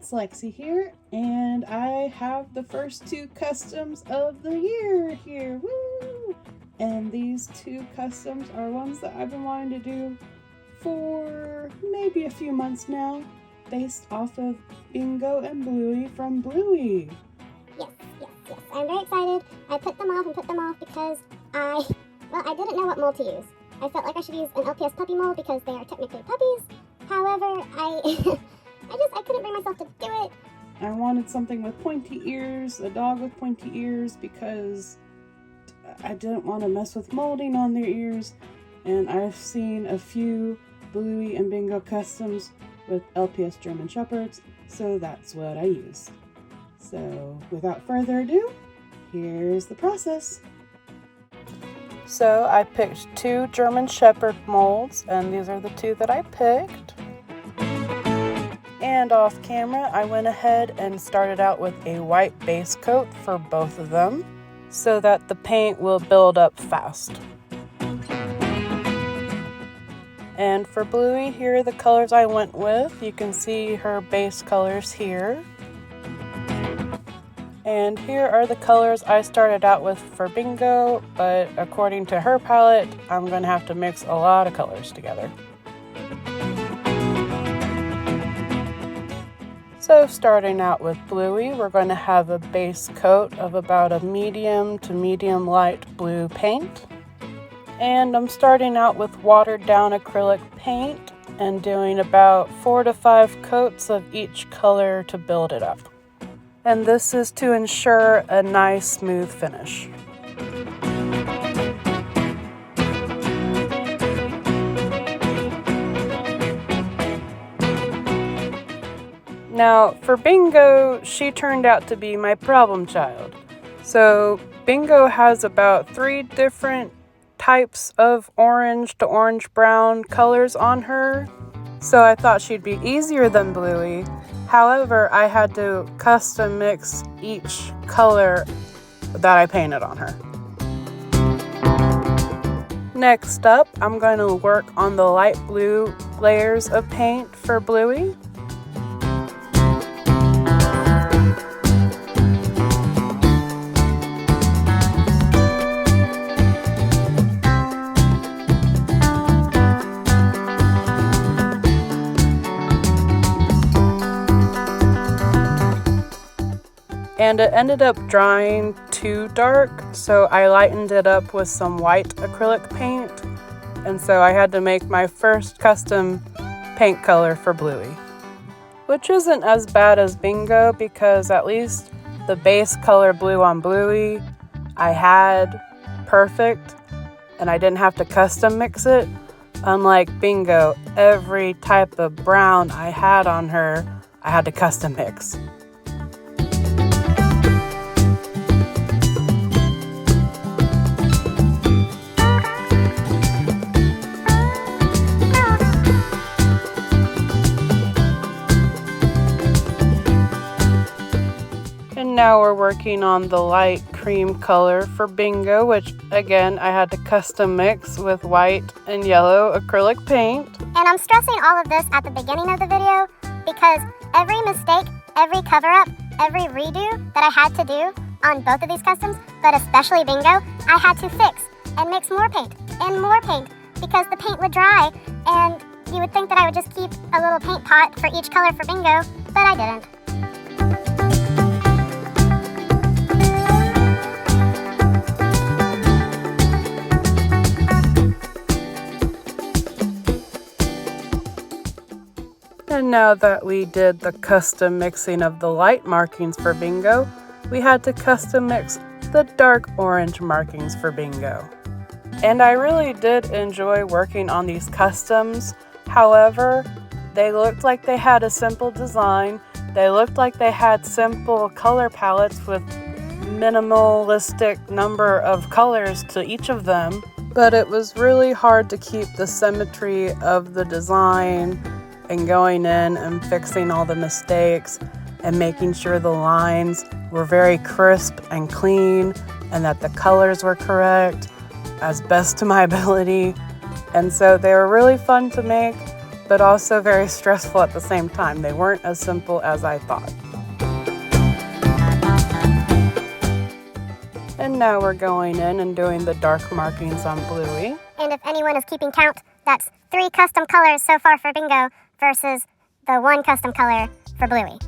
it's Lexi here, and I have the first 2 customs of the year here. Woo! And these 2 customs are ones that I've been wanting to do for maybe a few months now, based off of Bingo and Bluey from Bluey. Yes. I'm very excited. I put them off because I didn't know what mold to use. I felt like I should use an LPS puppy mold because they are technically puppies. However, I couldn't bring myself to do it. I wanted something with pointy ears, a dog with pointy ears, because I didn't want to mess with molding on their ears. And I've seen a few Bluey and Bingo customs with LPS German Shepherds, so that's what I used. So without further ado, here's the process. So I picked 2 German Shepherd molds, and these are the 2 that I picked. And off camera, I went ahead and started out with a white base coat for both of them so that the paint will build up fast. And for Bluey, here are the colors I went with. You can see her base colors here. And here are the colors I started out with for Bingo, but according to her palette, I'm going to have to mix a lot of colors together. So starting out with Bluey, we're going to have a base coat of about a medium to medium light blue paint. And I'm starting out with watered down acrylic paint and doing about 4 to 5 coats of each color to build it up. And this is to ensure a nice smooth finish. Now, for Bingo, she turned out to be my problem child. So, Bingo has about 3 different types of orange to orange-brown colors on her. So I thought she'd be easier than Bluey. However, I had to custom mix each color that I painted on her. Next up, I'm going to work on the light blue layers of paint for Bluey. And it ended up drying too dark, so I lightened it up with some white acrylic paint. And so I had to make my first custom paint color for Bluey, which isn't as bad as Bingo because at least the base color blue on Bluey I had perfect and I didn't have to custom mix it. Unlike Bingo, every type of brown I had on her, I had to custom mix. Now we're working on the light cream color for Bingo, which again I had to custom mix with white and yellow acrylic paint. And I'm stressing all of this at the beginning of the video because every mistake, every cover-up, every redo that I had to do on both of these customs, but especially Bingo, I had to fix and mix more paint and more paint because the paint would dry and you would think that I would just keep a little paint pot for each color for Bingo, but I didn't. And now that we did the custom mixing of the light markings for Bingo, we had to custom mix the dark orange markings for Bingo. And I really did enjoy working on these customs. However, they looked like they had a simple design. They looked like they had simple color palettes with minimalistic number of colors to each of them. But it was really hard to keep the symmetry of the design and going in and fixing all the mistakes and making sure the lines were very crisp and clean and that the colors were correct as best to my ability. And so they were really fun to make. but also very stressful at the same time. They weren't as simple as I thought. And now we're going in and doing the dark markings on Bluey. And if anyone is keeping count, that's 3 custom colors so far for Bingo versus the 1 custom color for Bluey.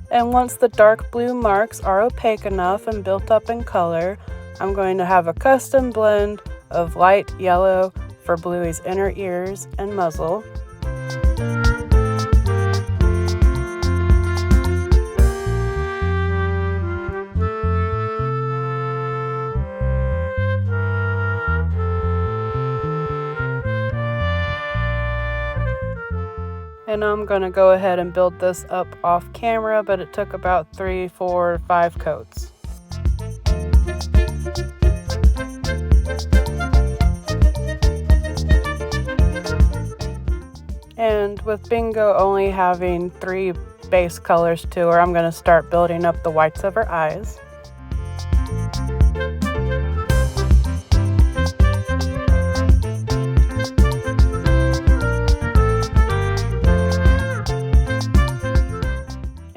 And once the dark blue marks are opaque enough and built up in color, I'm going to have a custom blend of light yellow for Bluey's inner ears and muzzle. And I'm going to go ahead and build this up off camera, but it took about 3, 4, 5 coats. And with Bingo only having 3 base colors to her, I'm going to start building up the whites of her eyes.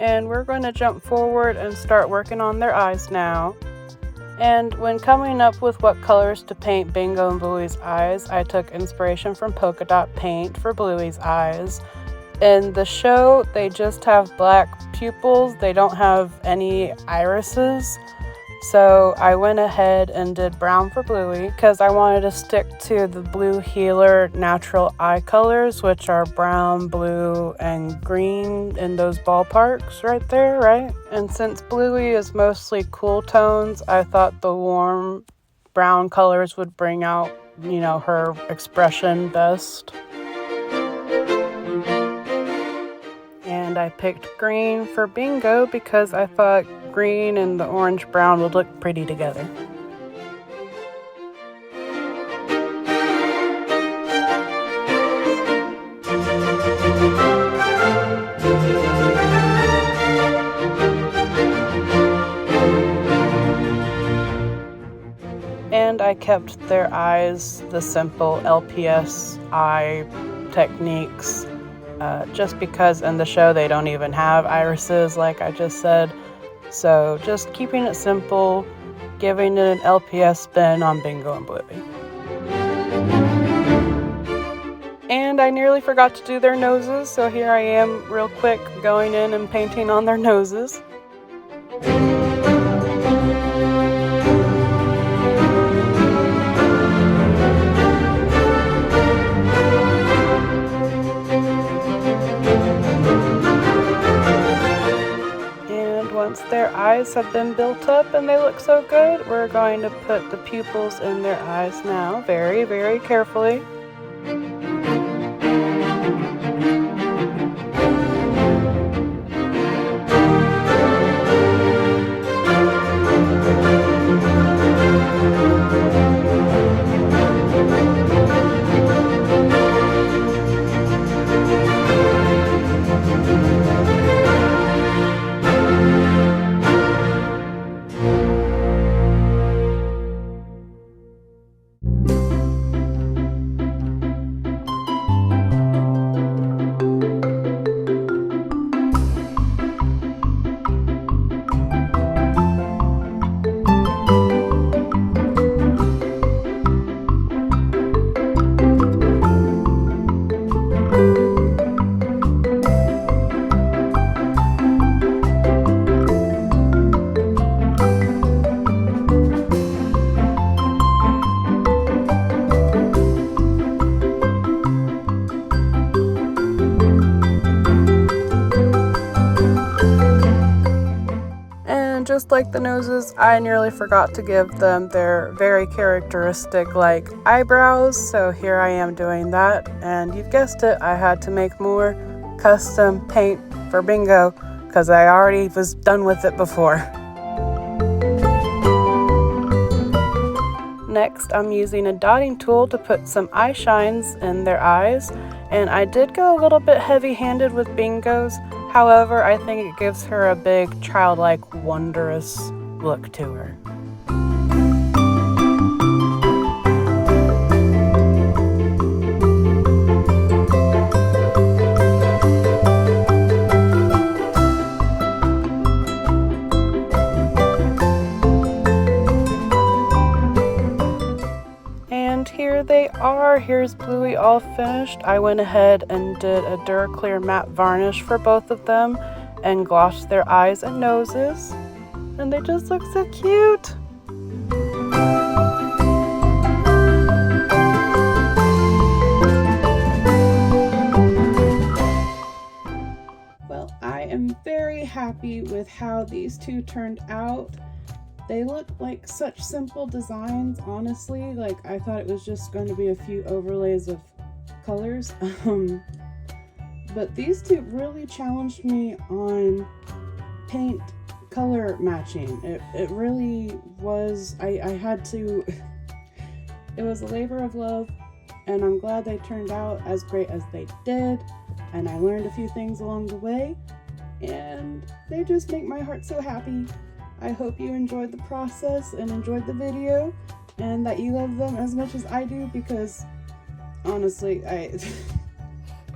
And we're going to jump forward and start working on their eyes now. And when coming up with what colors to paint Bingo and Bluey's eyes, I took inspiration from polka dot paint for Bluey's eyes. In the show, they just have black pupils. They don't have any irises. So I went ahead and did brown for Bluey because I wanted to stick to the Blue Healer natural eye colors, which are brown, blue, and green in those ballparks right there, right? And since Bluey is mostly cool tones, I thought the warm brown colors would bring out, her expression best. And I picked green for Bingo because I thought green and the orange brown would look pretty together. And I kept their eyes the simple LPS eye techniques. Just because in the show they don't even have irises like I just said. So just keeping it simple, giving it an LPS spin on Bingo and Bluey. And I nearly forgot to do their noses, so here I am real quick going in and painting on their noses. Once their eyes have been built up and they look so good, we're going to put the pupils in their eyes now, very, very carefully. just like the noses, I nearly forgot to give them their very characteristic like eyebrows, so here I am doing that, and you've guessed it, I had to make more custom paint for Bingo because I already was done with it before. Next, I'm using a dotting tool to put some eye shines in their eyes, and I did go a little bit heavy-handed with Bingo's. However, I think it gives her a big, childlike, wondrous look to her. And here they are. Here's Bluey all finished. I went ahead and did a duraclear matte varnish for both of them and glossed their eyes and noses. And they just look so cute. Well, I am very happy with how these two turned out. They look like such simple designs, honestly. Like, I thought it was just going to be a few overlays of colors. But these two really challenged me on paint color matching. It really was, I had to, it was a labor of love, and I'm glad they turned out as great as they did. And I learned a few things along the way, and they just make my heart so happy. I hope you enjoyed the process and enjoyed the video, and that you love them as much as I do, because honestly, I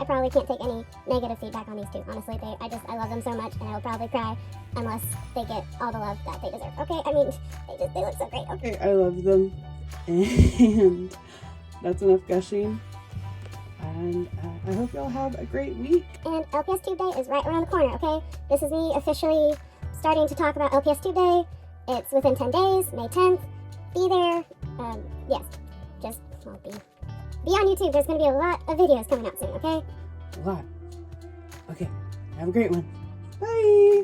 probably can't take any negative feedback on these two. Honestly, I love them so much, and I will probably cry unless they get all the love that they deserve. Okay, I mean, they look so great. Okay, I love them, and that's enough gushing. And I hope y'all have a great week. And LPS Tube Day is right around the corner. Okay, this is me officially starting to talk about LPS Tube Day. It's within 10 days, May 10th. Be there. Yes, just be on YouTube. There's going to be a lot of videos coming out soon, okay? A lot. Okay, have a great one. Bye!